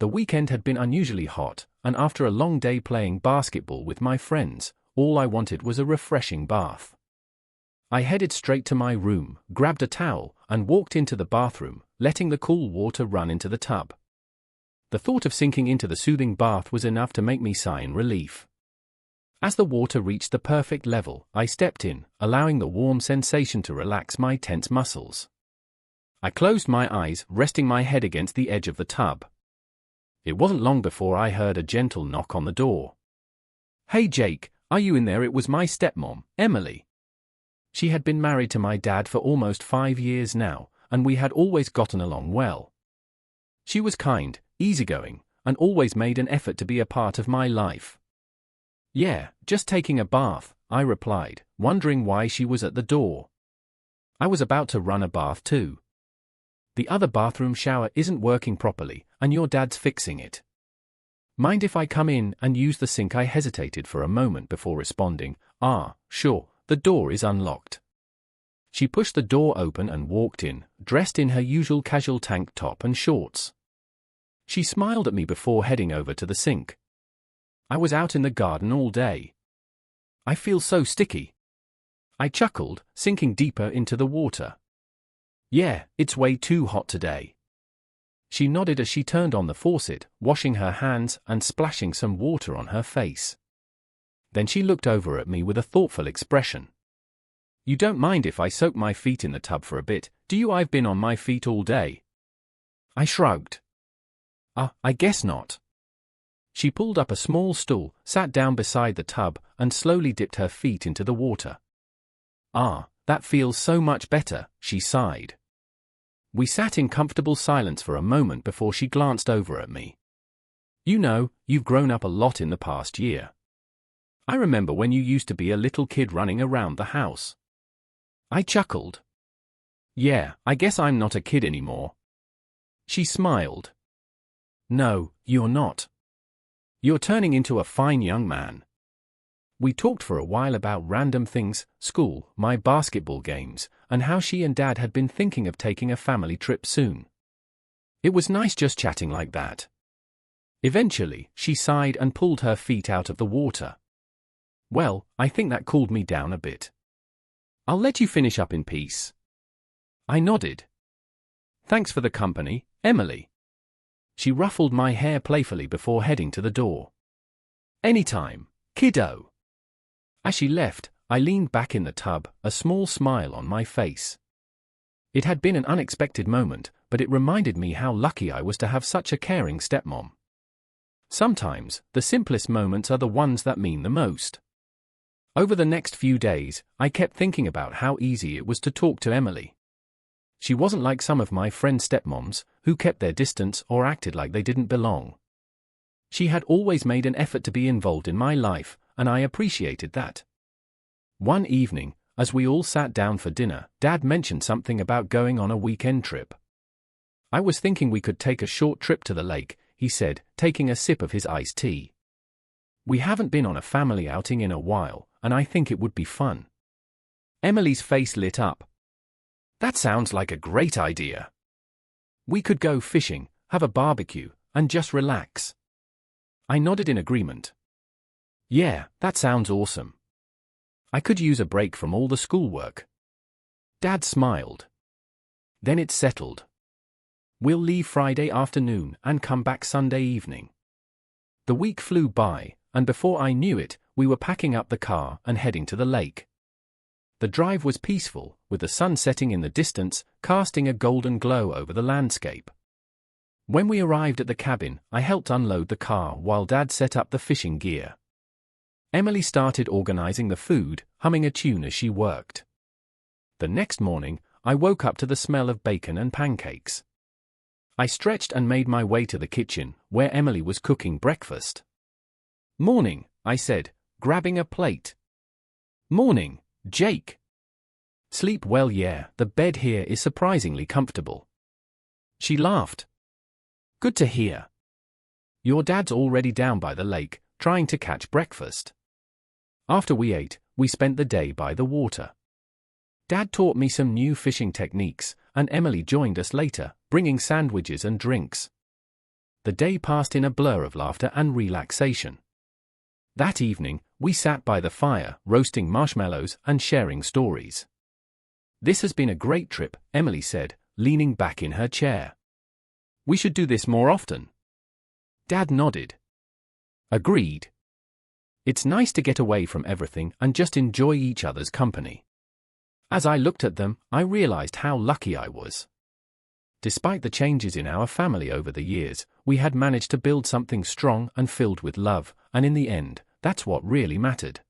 The weekend had been unusually hot, and after a long day playing basketball with my friends, all I wanted was a refreshing bath. I headed straight to my room, grabbed a towel, and walked into the bathroom, letting the cool water run into the tub. The thought of sinking into the soothing bath was enough to make me sigh in relief. As the water reached the perfect level, I stepped in, allowing the warm sensation to relax my tense muscles. I closed my eyes, resting my head against the edge of the tub. It wasn't long before I heard a gentle knock on the door. "Hey Jake, are you in there?" It was my stepmom, Emily. She had been married to my dad for almost 5 years now, and we had always gotten along well. She was kind, easygoing, and always made an effort to be a part of my life. "Yeah, just taking a bath," I replied, wondering why she was at the door. I was about to run a bath too. "The other bathroom shower isn't working properly, and your dad's fixing it. Mind if I come in and use the sink?" I hesitated for a moment before responding, "Sure, the door is unlocked." She pushed the door open and walked in, dressed in her usual casual tank top and shorts. She smiled at me before heading over to the sink. "I was out in the garden all day. I feel so sticky." I chuckled, sinking deeper into the water. "Yeah, it's way too hot today." She nodded as she turned on the faucet, washing her hands and splashing some water on her face. Then she looked over at me with a thoughtful expression. "You don't mind if I soak my feet in the tub for a bit, do you? I've been on my feet all day." I shrugged. I guess not." She pulled up a small stool, sat down beside the tub, and slowly dipped her feet into the water. That feels so much better," she sighed. We sat in comfortable silence for a moment before she glanced over at me. "You know, you've grown up a lot in the past year. I remember when you used to be a little kid running around the house." I chuckled. "Yeah, I guess I'm not a kid anymore." She smiled. "No, you're not. You're turning into a fine young man." We talked for a while about random things, school, my basketball games, and how she and Dad had been thinking of taking a family trip soon. It was nice just chatting like that. Eventually, she sighed and pulled her feet out of the water. "Well, I think that cooled me down a bit. I'll let you finish up in peace." I nodded. "Thanks for the company, Emily." She ruffled my hair playfully before heading to the door. "Anytime, kiddo." As she left, I leaned back in the tub, a small smile on my face. It had been an unexpected moment, but it reminded me how lucky I was to have such a caring stepmom. Sometimes, the simplest moments are the ones that mean the most. Over the next few days, I kept thinking about how easy it was to talk to Emily. She wasn't like some of my friends' stepmoms, who kept their distance or acted like they didn't belong. She had always made an effort to be involved in my life, and I appreciated that. One evening, as we all sat down for dinner, Dad mentioned something about going on a weekend trip. "I was thinking we could take a short trip to the lake," he said, taking a sip of his iced tea. "We haven't been on a family outing in a while, and I think it would be fun." Emily's face lit up. "That sounds like a great idea. We could go fishing, have a barbecue, and just relax." I nodded in agreement. "Yeah, that sounds awesome. I could use a break from all the schoolwork." Dad smiled. "Then it's settled. We'll leave Friday afternoon and come back Sunday evening." The week flew by, and before I knew it, we were packing up the car and heading to the lake. The drive was peaceful, with the sun setting in the distance, casting a golden glow over the landscape. When we arrived at the cabin, I helped unload the car while Dad set up the fishing gear. Emily started organizing the food, humming a tune as she worked. The next morning, I woke up to the smell of bacon and pancakes. I stretched and made my way to the kitchen, where Emily was cooking breakfast. "Morning," I said, grabbing a plate. "Morning, Jake. Sleep well? Yeah, the bed here is surprisingly comfortable." She laughed. "Good to hear. Your dad's already down by the lake, trying to catch breakfast." After we ate, we spent the day by the water. Dad taught me some new fishing techniques, and Emily joined us later, bringing sandwiches and drinks. The day passed in a blur of laughter and relaxation. That evening, we sat by the fire, roasting marshmallows and sharing stories. "This has been a great trip," Emily said, leaning back in her chair. "We should do this more often." Dad nodded. "Agreed. It's nice to get away from everything and just enjoy each other's company." As I looked at them, I realized how lucky I was. Despite the changes in our family over the years, we had managed to build something strong and filled with love, and in the end, that's what really mattered.